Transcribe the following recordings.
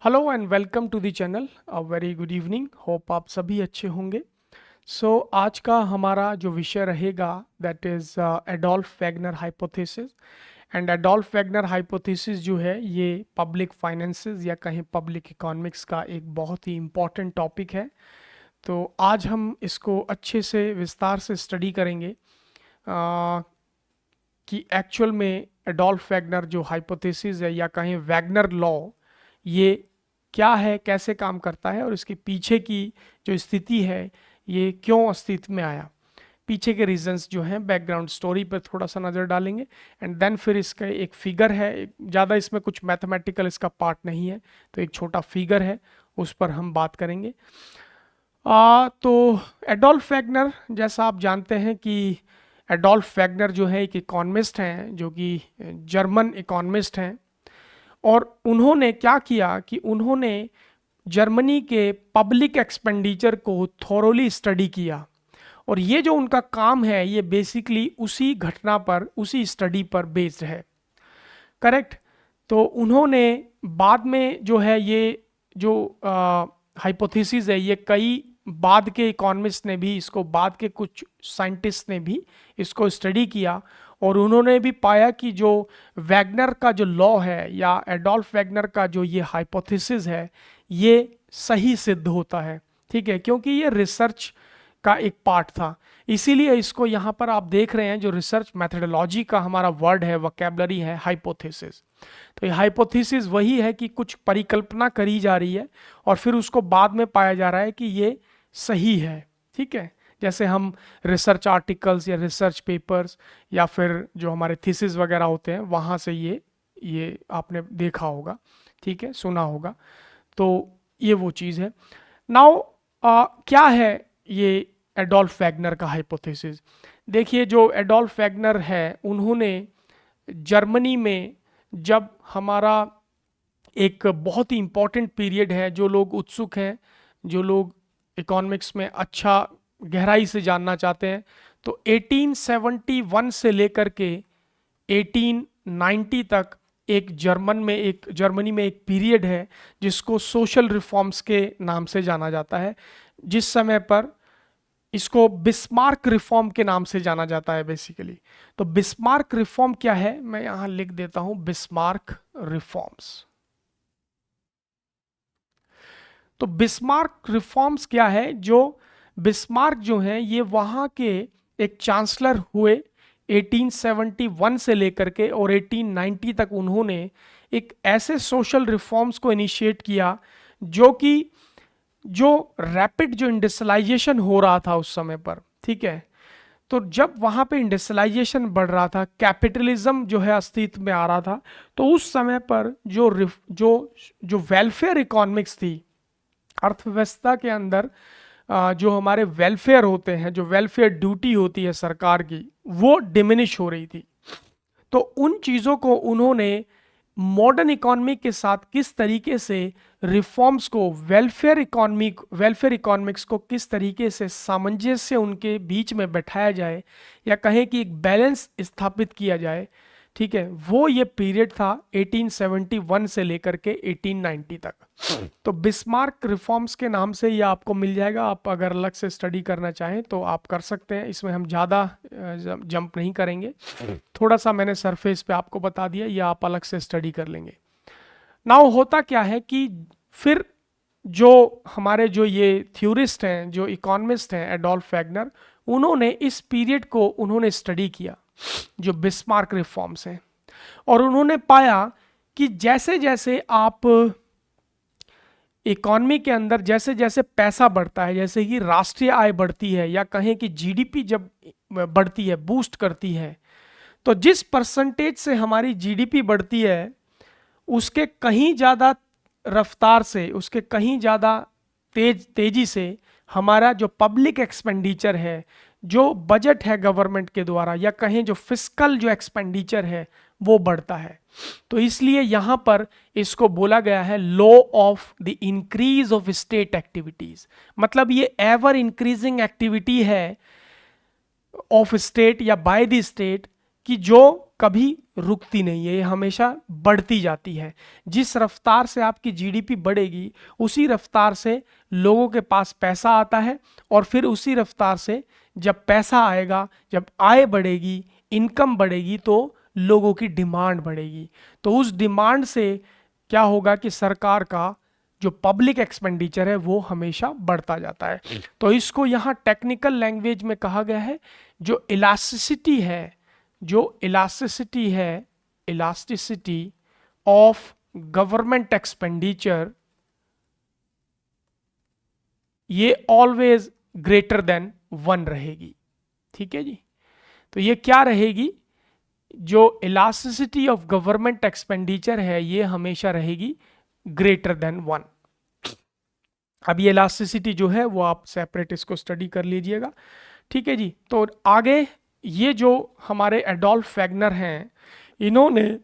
Hello and welcome to the channel. A very good evening, hope आप सभी अच्छे होंगे। आज का हमारा जो विषय रहेगा that is Adolf Wagner hypothesis. And Adolf Wagner hypothesis जो है ये पब्लिक फाइनेंसेस या कहीं पब्लिक इकोनॉमिक्स का एक बहुत ही इम्पॉर्टेंट टॉपिक है। तो आज हम इसको अच्छे से विस्तार से स्टडी करेंगे कि एक्चुअल में एडोल्फ वैगनर जो हाइपोथेसिस है या कहीं वैगनर लॉ ये क्या है, कैसे काम करता है और इसके पीछे की जो स्थिति है ये क्यों अस्तित्व में आया, पीछे के रीजंस जो हैं, बैकग्राउंड स्टोरी पर थोड़ा सा नज़र डालेंगे। एंड देन फिर इसका एक फिगर है, ज़्यादा इसमें कुछ मैथमेटिकल इसका पार्ट नहीं है, तो एक छोटा फिगर है उस पर हम बात करेंगे। तो एडोल्फ वैगनर, जैसा आप जानते हैं कि एडोल्फ वैगनर जो है एक इकोनॉमिस्ट हैं, जो कि जर्मन इकोनॉमिस्ट हैं। और उन्होंने क्या किया कि उन्होंने जर्मनी के पब्लिक एक्सपेंडिचर को थोरोली स्टडी किया। और ये जो उनका काम है ये बेसिकली उसी घटना पर, उसी स्टडी पर बेस्ड है। करेक्ट। तो उन्होंने बाद में जो है ये जो हाइपोथेसिस है ये कई बाद के इकोनॉमिस्ट ने भी इसको, बाद के कुछ साइंटिस्ट ने भी इसको स्टडी किया और उन्होंने भी पाया कि जो वैगनर का जो लॉ है या एडोल्फ वैगनर का जो ये हाइपोथेसिस है ये सही सिद्ध होता है। ठीक है, क्योंकि ये रिसर्च का एक पार्ट था, इसीलिए इसको यहाँ पर आप देख रहे हैं जो रिसर्च मेथडोलॉजी का हमारा वर्ड है, वोकैबुलरी है, हाइपोथेसिस। तो ये हाइपोथेसिस वही है कि कुछ परिकल्पना करी जा रही है और फिर उसको बाद में पाया जा रहा है कि ये सही है। ठीक है, जैसे हम रिसर्च आर्टिकल्स या रिसर्च पेपर्स या फिर जो हमारे थीसिस वगैरह होते हैं वहाँ से ये आपने देखा होगा, ठीक है, सुना होगा। तो ये वो चीज़ है। नाउ क्या है ये एडोल्फ वैगनर का हाइपोथेसिस? देखिए, जो एडोल्फ वैगनर है उन्होंने जर्मनी में, जब हमारा एक बहुत ही इम्पॉर्टेंट पीरियड है, जो लोग उत्सुक हैं, जो लोग इकोनॉमिक्स में अच्छा गहराई से जानना चाहते हैं, तो 1871 से लेकर के 1890 तक एक जर्मनी में एक पीरियड है जिसको सोशल रिफॉर्म्स के नाम से जाना जाता है, जिस समय पर इसको बिस्मार्क रिफॉर्म के नाम से जाना जाता है बेसिकली। तो बिस्मार्क रिफॉर्म क्या है, मैं यहां लिख देता हूं, बिस्मार्क रिफॉर्म्स। तो बिस्मार्क रिफॉर्म्स क्या है? जो बिस्मार्क जो है ये वहाँ के एक चांसलर हुए 1871 से लेकर के, और 1890 तक उन्होंने एक ऐसे सोशल रिफॉर्म्स को इनिशिएट किया जो कि जो रैपिड जो इंडस्ट्रियलाइजेशन हो रहा था उस समय पर। ठीक है, तो जब वहाँ पे इंडस्ट्रियलाइजेशन बढ़ रहा था, कैपिटलिज्म जो है अस्तित्व में आ रहा था, तो उस समय पर जो जो वेलफेयर इकोनॉमिक्स थी, अर्थव्यवस्था के अंदर जो हमारे वेलफेयर होते हैं, जो वेलफेयर ड्यूटी होती है सरकार की, वो डिमिनिश हो रही थी। तो उन चीज़ों को उन्होंने मॉडर्न इकोनॉमी के साथ किस तरीके से रिफॉर्म्स को, वेलफेयर इकोनॉमिक्स को किस तरीके से सामंजस्य उनके बीच में बैठाया जाए, या कहें कि एक बैलेंस स्थापित किया जाए। ठीक है, वो ये पीरियड था 1871 से लेकर के 1890 तक। तो बिस्मार्क रिफॉर्म्स के नाम से ये आपको मिल जाएगा। आप अगर अलग से स्टडी करना चाहें तो आप कर सकते हैं, इसमें हम ज़्यादा जंप नहीं करेंगे, थोड़ा सा मैंने सरफेस पे आपको बता दिया, ये आप अलग से स्टडी कर लेंगे। नाउ होता क्या है कि फिर जो हमारे जो ये थ्योरिस्ट हैं, जो इकोनॉमिस्ट हैं एडोल्फ वैगनर, उन्होंने इस पीरियड को उन्होंने स्टडी किया, जो बिस्मार्क रिफॉर्म्स हैं, और उन्होंने पाया कि जैसे जैसे आप इकॉनमी के अंदर जैसे जैसे पैसा बढ़ता है, जैसे कि राष्ट्रीय आय बढ़ती है या कहें कि जीडीपी जब बढ़ती है, बूस्ट करती है, तो जिस परसेंटेज से हमारी जीडीपी बढ़ती है उसके कहीं ज़्यादा रफ्तार से, उसके कहीं ज़्यादा तेजी से हमारा जो पब्लिक एक्सपेंडिचर है, जो बजट है गवर्नमेंट के द्वारा, या कहें जो फिस्कल जो एक्सपेंडिचर है, वो बढ़ता है। तो इसलिए यहाँ पर इसको बोला गया है law of the increase of state activities. मतलब ये एवर इंक्रीजिंग एक्टिविटी है ऑफ स्टेट या बाय द स्टेट, कि जो कभी रुकती नहीं है, ये हमेशा बढ़ती जाती है। जिस रफ्तार से आपकी जीडीपी बढ़ेगी उसी रफ्तार से लोगों के पास पैसा आता है, और फिर उसी रफ्तार से जब पैसा आएगा, जब आय बढ़ेगी, इनकम बढ़ेगी, तो लोगों की डिमांड बढ़ेगी। तो उस डिमांड से क्या होगा कि सरकार का जो पब्लिक एक्सपेंडिचर है वो हमेशा बढ़ता जाता है। तो इसको यहाँ टेक्निकल लैंग्वेज में कहा गया है, जो इलास्टिसिटी है, जो इलास्टिसिटी ऑफ गवर्नमेंट एक्सपेंडिचर, ये ऑलवेज ग्रेटर देन 1 रहेगी। ठीक है जी। तो ये क्या रहेगी, जो इलास्टिसिटी ऑफ गवर्नमेंट एक्सपेंडिचर है ये हमेशा रहेगी ग्रेटर देन 1। अब ये इलास्टिसिटी जो है वो आप सेपरेट इसको स्टडी कर लीजिएगा। ठीक है जी। तो आगे ये जो हमारे एडोल्फ वैगनर हैं, इन्होंने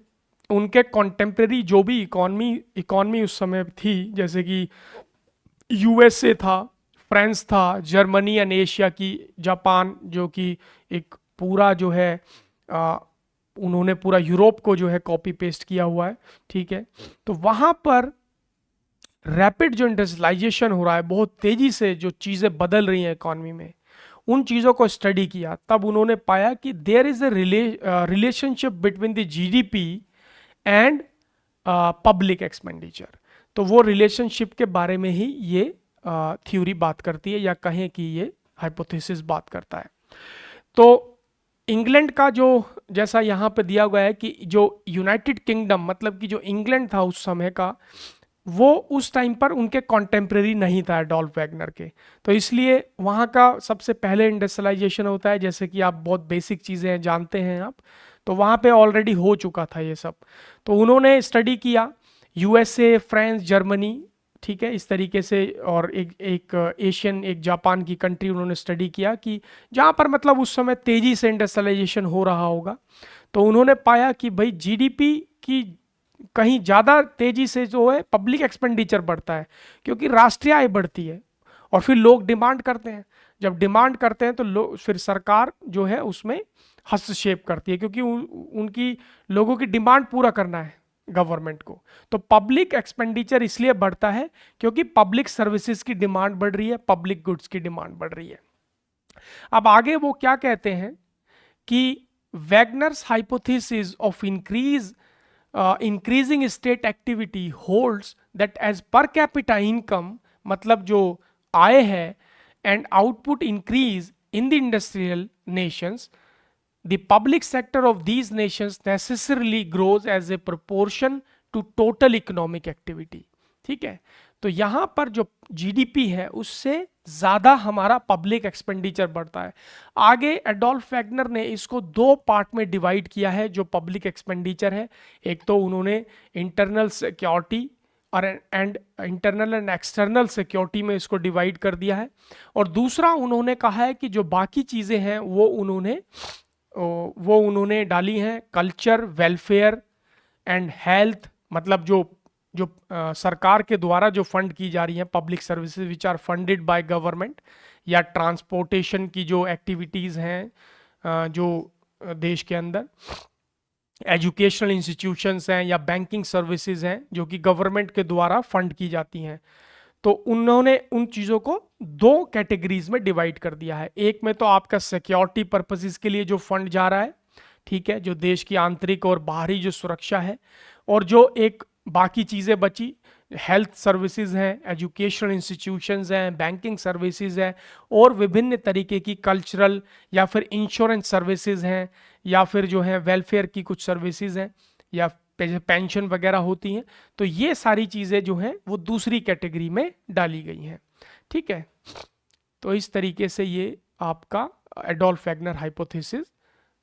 उनके कॉन्टेम्प्रेरी जो भी इकॉनमी उस समय थी, जैसे कि यूएसए था, फ्रांस था, जर्मनी एंड एशिया की, जापान जो कि एक पूरा जो है उन्होंने पूरा यूरोप को जो है कॉपी पेस्ट किया हुआ है। ठीक है। तो वहाँ पर रैपिड जो इंडस्ट्रियलाइजेशन हो रहा है, बहुत तेजी से जो चीज़ें बदल रही हैं इकॉनमी में, उन चीज़ों को स्टडी किया, तब उन्होंने पाया कि there is a relationship between the GDP and public expenditure. तो वो रिलेशनशिप के बारे में ही ये थ्योरी बात करती है, या कहें कि ये हाइपोथेसिस बात करता है। तो इंग्लैंड का जो, जैसा यहाँ पे दिया गया है कि जो यूनाइटेड किंगडम, मतलब कि जो इंग्लैंड था उस समय का, वो उस टाइम पर उनके कॉन्टेम्प्रेरी नहीं था एडोल्फ वैगनर के। तो इसलिए वहाँ का सबसे पहले इंडस्ट्रियलाइजेशन होता है, जैसे कि आप बहुत बेसिक चीज़ें जानते हैं आप, तो वहाँ पे ऑलरेडी हो चुका था ये सब। तो उन्होंने स्टडी किया यूएसए, फ्रांस, जर्मनी, ठीक है, इस तरीके से, और एक एशियन, एक जापान की कंट्री उन्होंने स्टडी किया कि जहाँ पर मतलब उस समय तेज़ी से इंडस्ट्रियलाइजेशन हो रहा होगा। तो उन्होंने पाया कि भाई जीडीपी की कहीं ज़्यादा तेज़ी से जो है पब्लिक एक्सपेंडिचर बढ़ता है, क्योंकि राष्ट्रीय आय बढ़ती है और फिर लोग डिमांड करते हैं। जब डिमांड करते हैं तो फिर सरकार जो है उसमें हस्तक्षेप करती है, क्योंकि उनकी लोगों की डिमांड पूरा करना है गवर्नमेंट को। तो पब्लिक एक्सपेंडिचर इसलिए बढ़ता है क्योंकि पब्लिक सर्विसेज की डिमांड बढ़ रही है, पब्लिक गुड्स की डिमांड बढ़ रही है। अब आगे वो क्या कहते हैं कि Wagner's hypothesis of increasing state activity holds that as per capita income, मतलब जो आय है, and output increase in the industrial nations, the public sector of these nations necessarily grows as a proportion to total economic activity। ठीक है। तो यहां पर जो जीडीपी है उससे ज्यादा हमारा पब्लिक एक्सपेंडिचर बढ़ता है। आगे एडोल्फ वैगनर ने इसको 2 पार्ट में डिवाइड किया है जो पब्लिक एक्सपेंडिचर है। एक तो उन्होंने इंटरनल सिक्योरिटी और इंटरनल एंड एक्सटर्नल सिक्योरिटी में इसको डिवाइड कर दिया है, और दूसरा उन्होंने कहा है कि जो बाकी चीजें हैं वो उन्होंने डाली हैं कल्चर, वेलफेयर एंड हेल्थ, मतलब जो जो सरकार के द्वारा जो फंड की जा रही हैं public services which are funded by government, या ट्रांसपोर्टेशन की जो एक्टिविटीज़ हैं जो देश के अंदर, एजुकेशनल इंस्टीट्यूशंस हैं या बैंकिंग सर्विसेज हैं जो कि गवर्नमेंट के द्वारा फंड की जाती हैं। तो उन्होंने उन चीज़ों को 2 कैटेगरीज में डिवाइड कर दिया है। एक में तो आपका सिक्योरिटी पर्पसेस के लिए जो फंड जा रहा है, ठीक है, जो देश की आंतरिक और बाहरी जो सुरक्षा है, और जो एक बाकी चीज़ें बची, हेल्थ सर्विसेज हैं, एजुकेशनल इंस्टीट्यूशंस हैं, बैंकिंग सर्विसेज हैं, और विभिन्न तरीके की कल्चरल या फिर इंश्योरेंस सर्विसेज हैं, या फिर जो है वेलफेयर की कुछ सर्विसेज हैं, या पेंशन वगैरह होती हैं। तो ये सारी चीज़ें जो हैं वो दूसरी कैटेगरी में डाली गई हैं। ठीक है। तो इस तरीके से ये आपका एडोल्फ वैगनर हाइपोथेसिस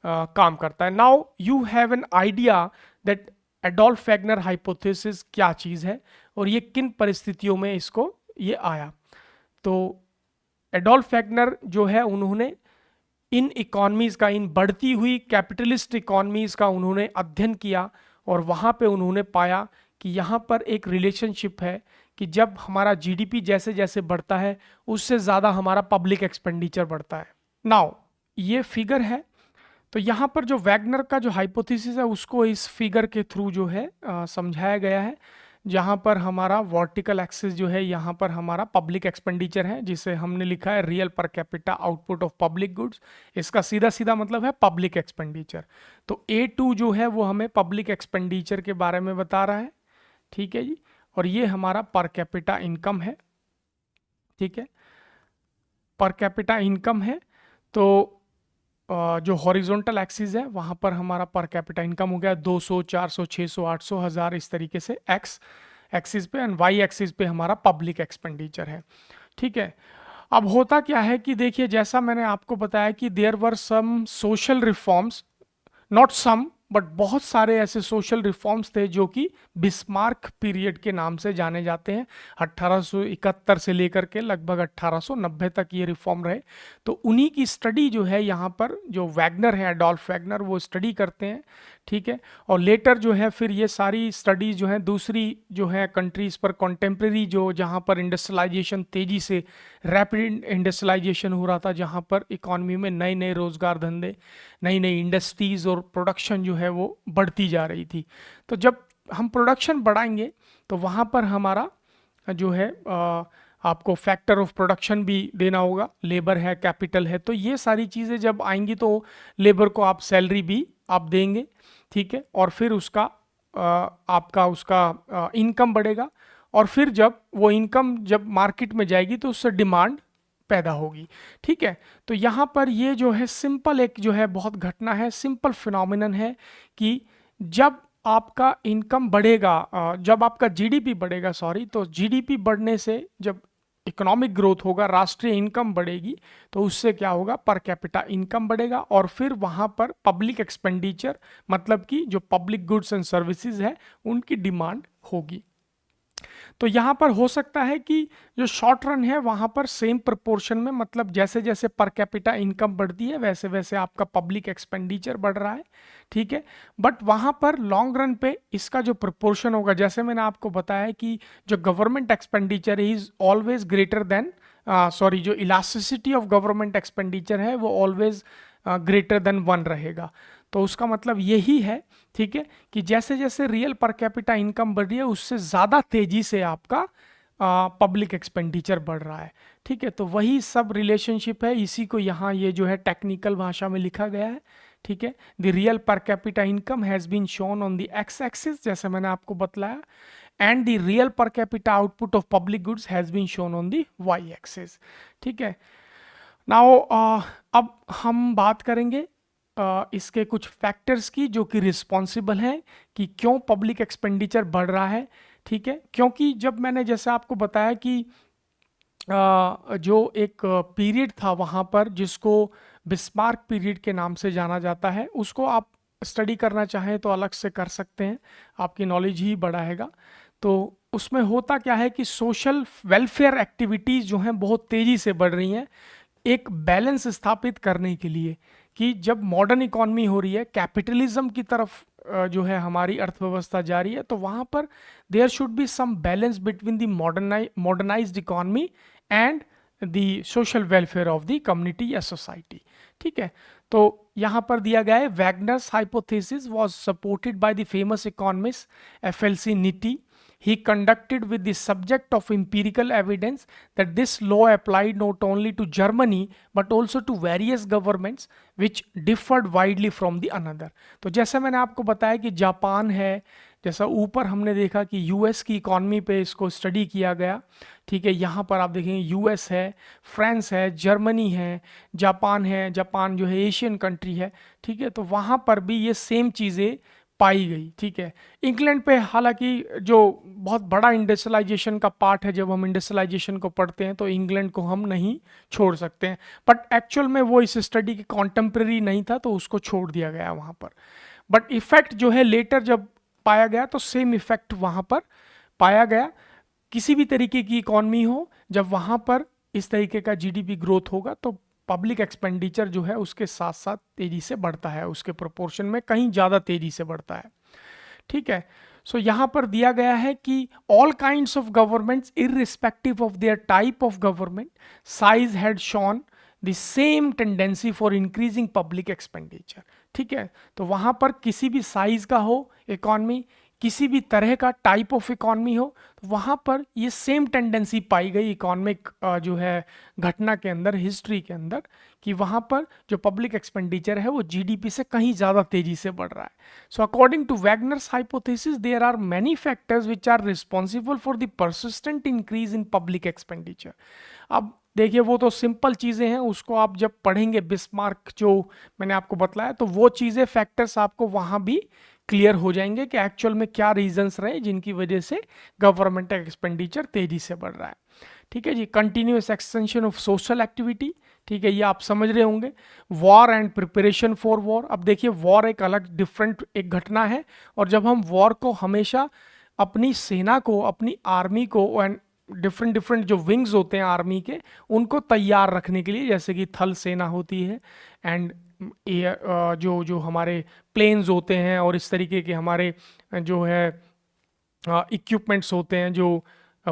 काम करता है। Now you have an idea that Adolf Wagner hypothesis क्या चीज़ है और ये किन परिस्थितियों में इसको ये आया। तो एडोल्फ वैगनर जो है उन्होंने इन इकॉनमीज़ का, इन बढ़ती हुई कैपिटलिस्ट इकॉनमीज़ का उन्होंने अध्ययन किया, और वहाँ पे उन्होंने पाया कि यहाँ पर एक रिलेशनशिप है कि जब हमारा जीडीपी जैसे जैसे बढ़ता है उससे ज़्यादा हमारा पब्लिक एक्सपेंडिचर बढ़ता है। नाउ ये फिगर है, तो यहाँ पर जो वैगनर का जो हाइपोथेसिस है उसको इस फिगर के थ्रू जो है समझाया गया है, जहाँ पर हमारा वर्टिकल एक्सिस जो है यहाँ पर हमारा पब्लिक एक्सपेंडिचर है, जिसे हमने लिखा है real per capita output of public goods. इसका सीधा सीधा मतलब है पब्लिक एक्सपेंडिचर। तो A2 जो है वो हमें पब्लिक एक्सपेंडिचर के बारे में बता रहा है, ठीक है जी। और ये हमारा पर कैपिटा इनकम है, ठीक है, पर कैपिटा इनकम है। तो जो हॉरिजॉन्टल एक्सिस है वहाँ पर हमारा पर कैपिटा इनकम हो गया 200, 400, 600, 800, 1000, इस तरीके से एक्स एक्सिस पे, एंड वाई एक्सिस पे हमारा पब्लिक एक्सपेंडिचर है, ठीक है। अब होता क्या है कि देखिए, जैसा मैंने आपको बताया कि there were some social reforms, not some but बहुत सारे ऐसे सोशल रिफॉर्म्स थे जो कि बिस्मार्क पीरियड के नाम से जाने जाते हैं। 1871 से लेकर के लगभग 1890 तक ये रिफॉर्म रहे। तो उन्हीं की स्टडी जो है यहाँ पर जो वैगनर है, एडोल्फ वैगनर, वो स्टडी करते हैं, ठीक है। और लेटर जो है फिर ये सारी स्टडीज जो है दूसरी जो है कंट्रीज पर, कॉन्टेम्प्रेरी जो जहाँ पर इंडस्ट्रियलाइजेशन तेजी से, रैपिड इंडस्ट्रियलाइजेशन हो रहा था, जहाँ पर इकॉनमी में नए नए रोजगार धंधे, नई नई इंडस्ट्रीज और प्रोडक्शन जो है वो बढ़ती जा रही थी। तो जब हम प्रोडक्शन बढ़ाएंगे तो वहाँ पर हमारा जो है आपको फैक्टर ऑफ प्रोडक्शन भी देना होगा, लेबर है, कैपिटल है। तो ये सारी चीज़ें जब आएंगी तो लेबर को आप सैलरी भी आप देंगे, ठीक है। और फिर उसका आपका उसका इनकम बढ़ेगा, और फिर जब वो इनकम जब मार्केट में जाएगी तो उससे डिमांड पैदा होगी, ठीक है। तो यहाँ पर ये जो है सिंपल एक जो है बहुत घटना है, सिंपल फिनोमिनन है कि जब आपका इनकम बढ़ेगा, जब आपका जीडीपी बढ़ेगा, सॉरी, तो जीडीपी बढ़ने से जब इकोनॉमिक ग्रोथ होगा, राष्ट्रीय इनकम बढ़ेगी, तो उससे क्या होगा, पर कैपिटा इनकम बढ़ेगा, और फिर वहाँ पर पब्लिक एक्सपेंडिचर, मतलब कि जो पब्लिक गुड्स एंड सर्विसेज है उनकी डिमांड होगी। तो यहाँ पर हो सकता है कि जो शॉर्ट रन है वहाँ पर सेम प्रोपोर्शन में, मतलब जैसे जैसे पर कैपिटा इनकम बढ़ती है वैसे वैसे आपका पब्लिक एक्सपेंडिचर बढ़ रहा है, ठीक है। बट वहाँ पर लॉन्ग रन पे इसका जो प्रोपोर्शन होगा, जैसे मैंने आपको बताया कि जो government expenditure is always greater than, sorry, जो इलास्टिसिटी ऑफ गवर्नमेंट एक्सपेंडिचर है वो ऑलवेज ग्रेटर देन 1 रहेगा। तो उसका मतलब यही है, ठीक है, कि जैसे जैसे रियल पर कैपिटा इनकम बढ़ रही है उससे ज़्यादा तेजी से आपका पब्लिक एक्सपेंडिचर बढ़ रहा है, ठीक है। तो वही सब रिलेशनशिप है, इसी को यहाँ ये जो है टेक्निकल भाषा में लिखा गया है, ठीक है। The real per capita income has been shown on the X axis, जैसे मैंने आपको बतलाया, and the real per capita output of public goods has been shown on the Y axis, ठीक है। नाउ अब हम बात करेंगे इसके कुछ फैक्टर्स की जो कि रिस्पॉन्सिबल हैं कि क्यों पब्लिक एक्सपेंडिचर बढ़ रहा है, ठीक है। क्योंकि जब मैंने जैसे आपको बताया कि जो एक पीरियड था वहाँ पर जिसको बिस्मार्क पीरियड के नाम से जाना जाता है, उसको आप स्टडी करना चाहें तो अलग से कर सकते हैं, आपकी नॉलेज ही बढ़ाएगा। तो उसमें होता क्या है कि सोशल वेलफेयर एक्टिविटीज़ जो हैं बहुत तेज़ी से बढ़ रही हैं, एक बैलेंस स्थापित करने के लिए कि जब मॉडर्न इकॉनमी हो रही है, कैपिटलिज्म की तरफ जो है हमारी अर्थव्यवस्था जा रही है, तो वहाँ पर there should be some balance between the modernised economy and the social welfare of the community या सोसाइटी, ठीक है। तो यहाँ पर दिया गया है, Wagner's hypothesis was supported by the famous economist FLC निटी. He conducted with the subject of empirical evidence that this law applied not only to Germany but also to various governments which differed widely from the another. तो जैसे मैंने आपको बताया कि Japan है, जैसा ऊपर हमने देखा कि यूएस की इकॉनमी पे इसको स्टडी किया गया, ठीक है। यहाँ पर आप देखेंगे यूएस है, फ्रांस है, जर्मनी है, जापान जो है एशियन कंट्री है, ठीक है। तो वहाँ पर भी ये सेम चीज़ें पाई गई, ठीक है। इंग्लैंड पे हालांकि जो बहुत बड़ा इंडस्ट्रियलाइजेशन का पार्ट है, जब हम इंडस्ट्रियलाइजेशन को पढ़ते हैं तो इंग्लैंड को हम नहीं छोड़ सकते हैं, बट एक्चुअल में वो इस स्टडी के कॉन्टेम्प्रेरी नहीं था तो उसको छोड़ दिया गया वहाँ पर। बट इफेक्ट जो है लेटर जब पाया गया तो सेम इफेक्ट वहाँ पर पाया गया। किसी भी तरीके की इकॉनमी हो, जब वहाँ पर इस तरीके का GDP ग्रोथ होगा तो पब्लिक एक्सपेंडिचर जो है उसके साथ साथ तेजी से बढ़ता है, उसके प्रोपोर्शन में कहीं ज़्यादा तेजी से बढ़ता है, ठीक है। सो यहाँ पर दिया गया है कि all kinds of governments irrespective of their type of government size had Shaun the same tendency for increasing public expenditure, ठीक है। तो वहाँ पर किसी भी साइज का हो इकॉनमी, किसी भी तरह का टाइप ऑफ इकॉनमी हो, तो वहाँ पर ये सेम टेंडेंसी पाई गई इकोनॉमिक जो है घटना के अंदर, हिस्ट्री के अंदर, कि वहाँ पर जो पब्लिक एक्सपेंडिचर है वो जीडीपी से कहीं ज़्यादा तेजी से बढ़ रहा है। So according to Wagner's hypothesis there are many factors which are responsible for the persistent increase in public expenditure. अब देखिए वो तो सिंपल चीज़ें हैं, उसको आप जब पढ़ेंगे बिस्मार्क जो मैंने आपको बतलाया, तो वो चीज़ें फैक्टर्स आपको वहाँ भी क्लियर हो जाएंगे कि एक्चुअल में क्या रीजंस रहे जिनकी वजह से गवर्नमेंट एक्सपेंडिचर तेजी से बढ़ रहा है। ठीक है जी। Continuous extension of social activity, ठीक है, ये आप समझ रहे होंगे। War and preparation for war. अब देखिए वॉर एक अलग डिफरेंट एक घटना है, और जब हम वॉर को हमेशा अपनी सेना को, अपनी आर्मी को, एंड डिफरेंट डिफरेंट जो विंग्स होते हैं आर्मी के, उनको तैयार रखने के लिए, जैसे कि थल सेना होती है, एंड एयर जो जो हमारे प्लेन्स होते हैं, और इस तरीके के हमारे जो है इक्विपमेंट्स होते हैं, जो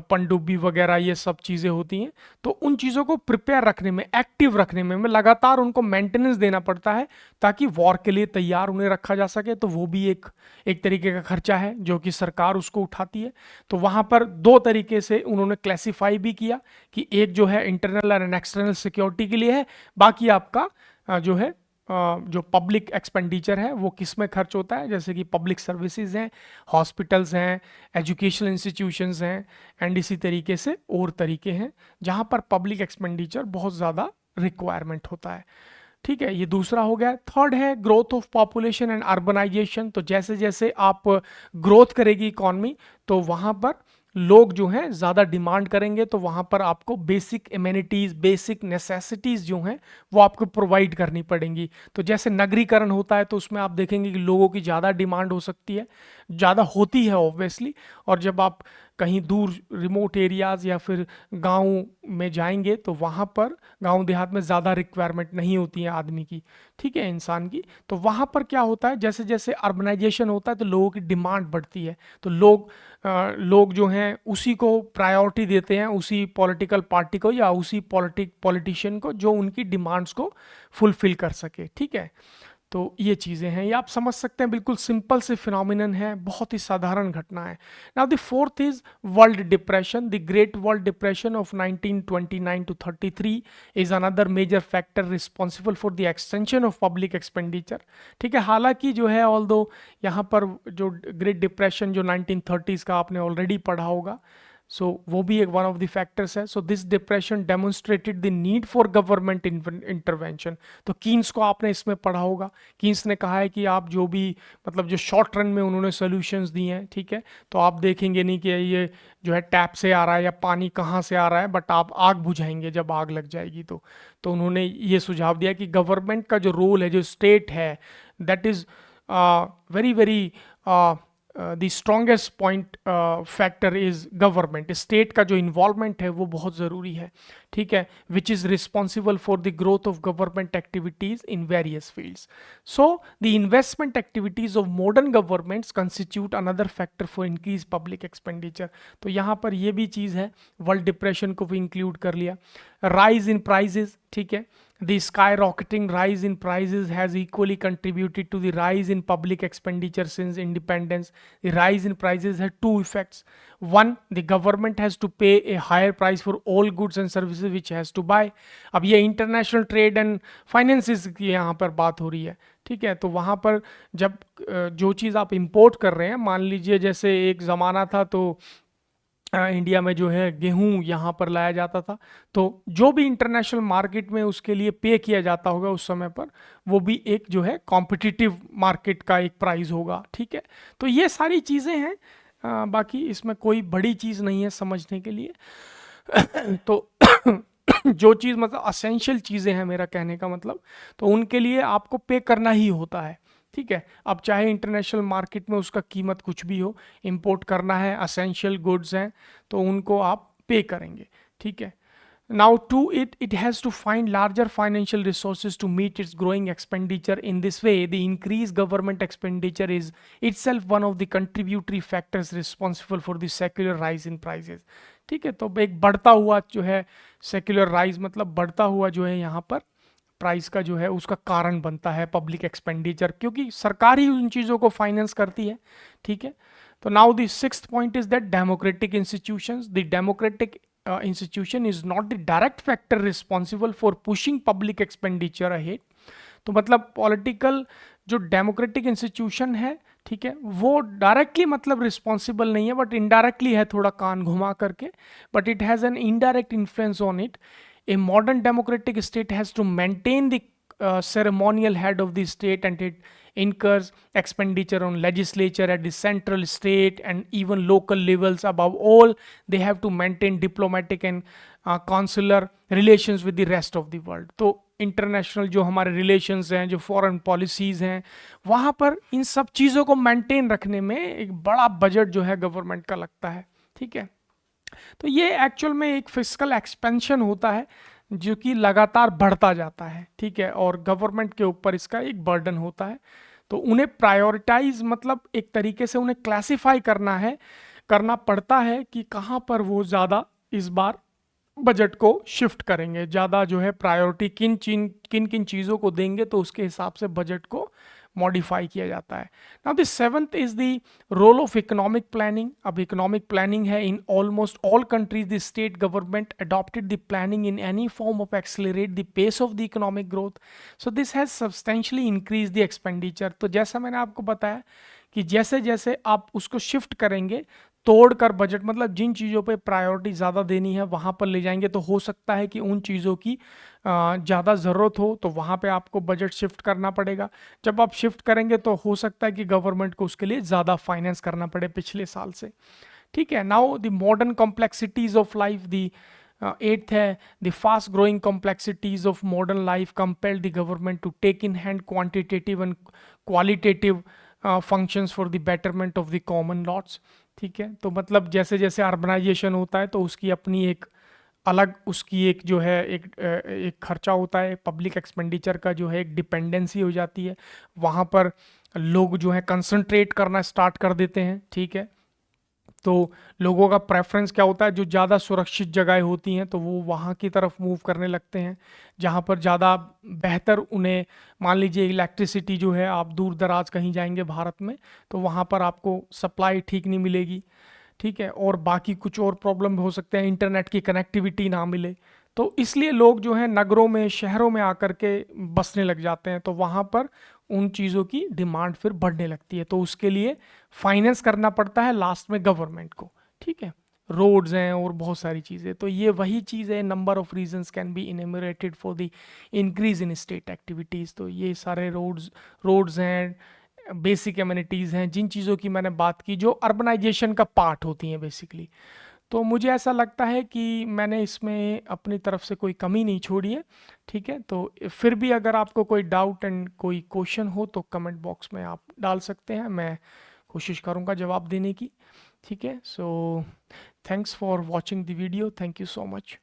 पनडुब्बी वगैरह ये सब चीज़ें होती हैं, तो उन चीज़ों को प्रिपेयर रखने में, एक्टिव रखने में लगातार उनको मेंटेनेंस देना पड़ता है ताकि वॉर के लिए तैयार उन्हें रखा जा सके। तो वो भी एक एक तरीके का खर्चा है जो कि सरकार उसको उठाती है। तो वहाँ पर दो तरीके से उन्होंने क्लासीफाई भी किया कि एक जो है इंटरनल एंड एक्सटर्नल सिक्योरिटी के लिए है, बाकी आपका जो है जो पब्लिक एक्सपेंडिचर है वो किस में खर्च होता है, जैसे कि पब्लिक सर्विसेज हैं, हॉस्पिटल्स हैं, एजुकेशनल इंस्टीट्यूशंस हैं, एंड इसी तरीके से और तरीके हैं जहाँ पर पब्लिक एक्सपेंडिचर बहुत ज़्यादा रिक्वायरमेंट होता है। ठीक है, ये दूसरा हो गया। थर्ड है growth of population and urbanisation. तो जैसे जैसे आप ग्रोथ करेगी इकॉनमी, तो वहाँ पर लोग जो हैं ज़्यादा डिमांड करेंगे, तो वहाँ पर आपको बेसिक एमेनिटीज़, बेसिक नेसेसिटीज़ जो हैं वो आपको प्रोवाइड करनी पड़ेंगी। तो जैसे नगरीकरण होता है, तो उसमें आप देखेंगे कि लोगों की ज़्यादा डिमांड हो सकती है, ज़्यादा होती है ऑब्वियसली। और जब आप कहीं दूर रिमोट एरियाज़ या फिर गांव में जाएंगे, तो वहाँ पर गांव देहात में ज़्यादा रिक्वायरमेंट नहीं होती है आदमी की, ठीक है, इंसान की। तो वहाँ पर क्या होता है, जैसे जैसे अर्बनाइजेशन होता है तो लोगों की डिमांड बढ़ती है, तो लोग जो हैं उसी को प्रायोरिटी देते हैं, उसी पॉलिटिकल पार्टी को या उसी पॉलिटिशियन को जो उनकी डिमांड्स को फुलफिल कर सके। ठीक है, तो ये चीज़ें हैं, ये आप समझ सकते हैं, बिल्कुल सिंपल से फिनोमिनन है, बहुत ही साधारण घटना है। Now the fourth is world depression. The great world depression of 1929 to 33 is another major factor responsible for the extension of public expenditure. ठीक है, हालांकि जो है ऑल दो यहाँ पर जो ग्रेट डिप्रेशन जो 1930s का आपने ऑलरेडी पढ़ा होगा, सो वो भी एक वन ऑफ द फैक्टर्स है। So this depression demonstrated the need for government intervention. तो कीन्स को आपने इसमें पढ़ा होगा। कीन्स ने कहा है कि आप जो भी मतलब जो शॉर्ट रन में उन्होंने सोल्यूशंस दिए हैं, ठीक है, तो आप देखेंगे नहीं कि ये जो है टैप से आ रहा है या पानी कहाँ से आ रहा है, बट आप आग बुझाएंगे जब आग लग जाएगी। तो उन्होंने ये सुझाव दिया कि गवर्नमेंट का जो रोल है, जो स्टेट है, that is very very the strongest point factor is government. State का जो इन्वॉल्वमेंट है वो बहुत ज़रूरी है, ठीक है, which is responsible for the growth of government activities in various fields. So the investment activities of modern governments constitute another factor for increase public expenditure. तो यहाँ पर ये भी चीज़ है, वर्ल्ड डिप्रेशन को भी इंक्लूड कर लिया। राइज इन प्राइजेज, ठीक है, the skyrocketing rise in prices has equally contributed to the rise in public expenditure since independence. The rise in prices had two effects. One, the government has to pay a higher price for all goods and services which has to buy. अब ये international trade and finances की यहाँ पर बात हो रही है, ठीक है। तो वहाँ पर जब जो चीज़ आप इंपोर्ट कर रहे हैं, मान लीजिए जैसे एक ज़माना था तो इंडिया में जो है गेहूं यहाँ पर लाया जाता था, तो जो भी इंटरनेशनल मार्केट में उसके लिए पे किया जाता होगा उस समय पर, वो भी एक जो है कॉम्पिटिटिव मार्केट का एक प्राइस होगा, ठीक है। तो ये सारी चीज़ें हैं, बाकी इसमें कोई बड़ी चीज़ नहीं है समझने के लिए। तो जो चीज़ मतलब असेंशियल चीज़ें हैं, मेरा कहने का मतलब, तो उनके लिए आपको पे करना ही होता है, ठीक है। अब चाहे इंटरनेशनल मार्केट में उसका कीमत कुछ भी हो, इंपोर्ट करना है, असेंशियल गुड्स हैं, तो उनको आप पे करेंगे, ठीक है। Now to it has to find larger financial resources to meet its growing expenditure. In this way, the increased government expenditure is itself one of the contributory factors responsible for the secular rise in prices. ठीक है, तो एक बढ़ता हुआ जो है secular rise, मतलब बढ़ता हुआ जो है यहाँ पर प्राइस का जो है उसका कारण बनता है पब्लिक एक्सपेंडिचर, क्योंकि सरकार ही उन चीज़ों को फाइनेंस करती है। ठीक है, तो now the sixth point is that democratic institutions, the democratic institution is not the direct factor responsible for pushing public expenditure ahead। तो मतलब पॉलिटिकल जो डेमोक्रेटिक इंस्टीट्यूशन है, ठीक है, वो डायरेक्टली मतलब रिस्पॉन्सिबल नहीं है, बट इनडायरेक्टली है, थोड़ा कान घुमा करके, but it has an indirect influence on it. A modern democratic state has to maintain the ceremonial head of the state, and it incurs expenditure on legislature at the central, state and even local levels. Above all, they have to maintain diplomatic and consular relations with the rest of the world। तो international जो हमारे relations हैं, जो foreign policies हैं, वहाँ पर इन सब चीज़ों को मेंटेन रखने में एक बड़ा बजट जो है गवर्नमेंट का लगता है। ठीक है, तो ये एक्चुअल में एक फिस्कल एक्सपेंशन होता है जो कि लगातार बढ़ता जाता है। ठीक है, और गवर्नमेंट के ऊपर इसका एक बर्डन होता है। तो उन्हें प्रायोरिटाइज मतलब एक तरीके से उन्हें क्लासिफाई करना पड़ता है कि कहाँ पर वो ज़्यादा इस बार बजट को शिफ्ट करेंगे, ज़्यादा जो है प्रायोरिटी किन किन चीज़ों को देंगे, तो उसके हिसाब से बजट को मॉडिफाई किया जाता है। Now the seventh is the role of economic planning. अब इकोनॉमिक प्लानिंग है in almost all countries the state government adopted the planning in any form of accelerate the pace of the economic growth. So this has substantially increase the expenditure. तो जैसा मैंने आपको बताया कि जैसे जैसे आप उसको शिफ्ट करेंगे, तोड़कर बजट मतलब जिन चीज़ों पे प्रायोरिटी ज़्यादा देनी है वहाँ पर ले जाएंगे, तो हो सकता है कि उन चीज़ों की ज़्यादा ज़रूरत हो, तो वहाँ पे आपको बजट शिफ्ट करना पड़ेगा। जब आप शिफ्ट करेंगे तो हो सकता है कि गवर्नमेंट को उसके लिए ज़्यादा फाइनेंस करना पड़े पिछले साल से। ठीक है, now the modern complexities of life, the eighth है the fast growing complexities of modern life compel the government to take in hand quantitative and qualitative functions for the betterment of the common lots. ठीक है, तो मतलब जैसे जैसे urbanisation होता है तो उसकी अपनी एक अलग उसकी एक जो है एक खर्चा होता है, पब्लिक एक्सपेंडिचर का जो है एक डिपेंडेंसी हो जाती है, वहाँ पर लोग जो है कंसंट्रेट करना स्टार्ट कर देते हैं। ठीक है, तो लोगों का प्रेफरेंस क्या होता है, जो ज़्यादा सुरक्षित जगह होती हैं तो वो वहाँ की तरफ मूव करने लगते हैं, जहाँ पर ज़्यादा बेहतर उन्हें, मान लीजिए इलेक्ट्रिसिटी जो है, आप दूर दराज कहीं जाएंगे भारत में तो वहाँ पर आपको सप्लाई ठीक नहीं मिलेगी। ठीक है, और बाकी कुछ और प्रॉब्लम हो सकते हैं, इंटरनेट की कनेक्टिविटी ना मिले, तो इसलिए लोग जो है नगरों में शहरों में आकर के बसने लग जाते हैं, तो वहाँ पर उन चीज़ों की डिमांड फिर बढ़ने लगती है, तो उसके लिए फाइनेंस करना पड़ता है लास्ट में गवर्नमेंट को। ठीक है, रोड्स हैं और बहुत सारी चीज़ें, तो ये वही चीज़ है, number of reasons can be enumerated for the increase in state activities. तो ये सारे रोड्स हैं, बेसिक एमिनिटीज़ हैं, जिन चीज़ों की मैंने बात की जो अर्बनाइजेशन का पार्ट होती हैं बेसिकली। तो मुझे ऐसा लगता है कि मैंने इसमें अपनी तरफ से कोई कमी नहीं छोड़ी है। ठीक है, तो फिर भी अगर आपको कोई डाउट एंड कोई क्वेश्चन हो तो कमेंट बॉक्स में आप डाल सकते हैं, मैं कोशिश करूँगा जवाब देने की। ठीक है, so thanks for watching the video, thank you so much.